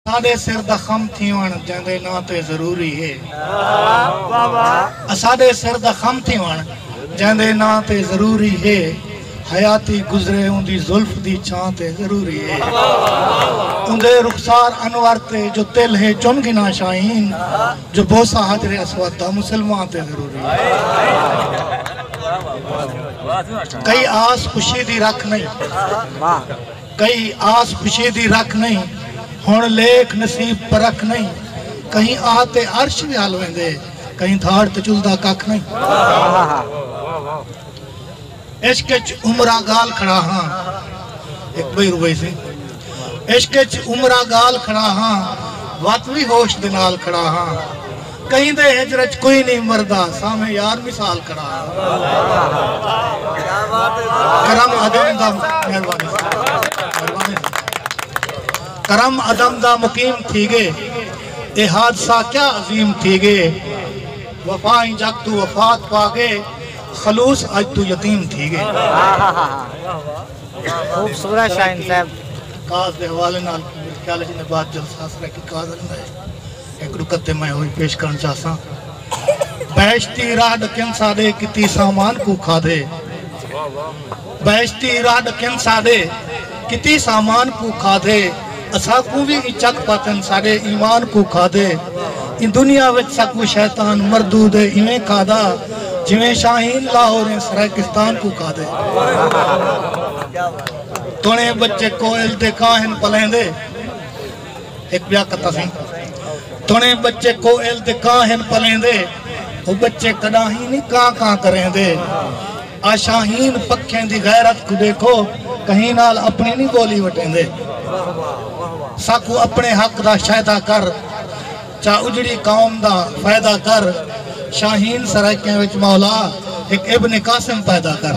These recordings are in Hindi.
साडे सिर दा खम थीवण जंदे ना ते जरूरी है। साडे सिर दा खम थीवण जंदे ना ते जरूरी है। हयाती गुजरे उंदी जुल्फ दी छां ते जरूरी है। उंदे रुखसार अनवर ते जो तिल है चुनगिना शाहीन, जो बोसा हजरे अस्वद दा मुसलमान ते जरूरी है। कई आस खुशी दी रख नहीं, कई आस खुशी दी रख नहीं, हुण लेख नसीब परख नहीं। कहीं आते अर्श भी हल वेंदे, कहीं थाड़ ते चुलदा कख नहीं। इश्क च उमरा गाल खड़ा हाँ, एक बई रुपए से इश्क च उमरा गाल खड़ा हाँ, वत भी होश दे नाल खड़ा हाँ। कहीं दे हिजर च कोई नहीं मरदा, सामे यार मिसाल खड़ा हाँ। करम अदम दा मेहरबानी करम अदम दा मुकीम थी गे, ए हादसा क्या अजीम थी गे। वफाई जग तू वफात पागे, खलूस आज तू यतीम थी गे। खूबसूरत शाइन साहब काज दे हवाले नाल ख्याल जी ने बात जलसा सर की काज है एक रुकते मैं होई पेश करन चाहसा। बैश्ती राह डकन सादे किती सामान को खादे, बैश्ती राह डकन सादे किती सामान को खादे। असा को भी चक पातन साडे ईमान को खादे। इन दुनिया विच सकू शैतान मरदूद इवें खादा, जिवें शाहीन लाहौर सराकिस्तान को खादे। तोने बच्चे कोयल दे काहन पलेंदे, एक ब्या कथा सी। तोने बच्चे कोयल दे काहन पलेंदे, वो बच्चे कदा ही नहीं कां करेंदे। आ शाहीन पखें दी गैरत को देखो, कहीं नाल अपनी नहीं बोली वटेंदे। साकू अपने हक दा शायदा कर, चा उजड़ी कौम दा फायदा कर। शाहीन सराइकियां विच मौला एक इब्न कासिम पैदा कर।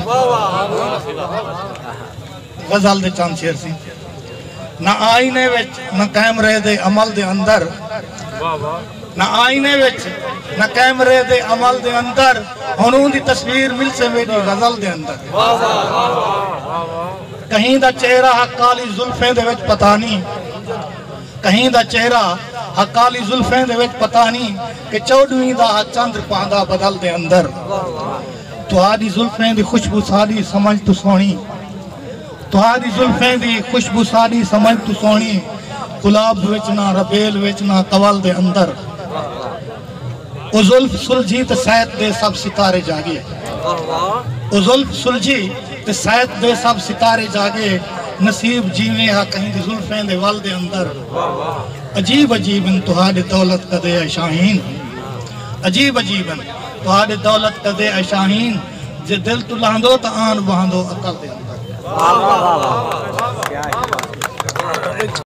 गजल दे चंद शेर सी। ना आईने विच ना कैमरे दे अमल दे अंदर, ना आईने विच ना कैमरे दे अमल दे अंदर, हुण दी तस्वीर मिल से मेरी गजल दे अंदर। कहीं दा चेहरा काली जुल्फें दे विच पता नहीं, कहीं दा चेहरा काली जुल्फें दे विच पता नहीं, कि 14वीं दा चंद्र पांदा बदल दे अंदर। तुहाडी जुल्फें दी खुशबू साडी समझ तू सोहनी, तुहाडी जुल्फें दी खुशबू साडी समझ तू सोहनी। गुलाब विच ना रबेल विच ना कवल दे अंदर, ओ जुल्फ सुलझी ते सैत दे सब सितारे जागे। ओ जुल्फ सुलझी ते सैत दे सब सितारे जागे। नसीब जीवे हा कहीं दी जुल्फें दे वल दे अंदर। अजीब अजीबन तुहाडे दौलत कदे है शाहीन, अजीब अजीबन तुहाडे दौलत कदे है शाहीन। जे दिल तू लांदो तो आन बहांदो अकल दे अंदर।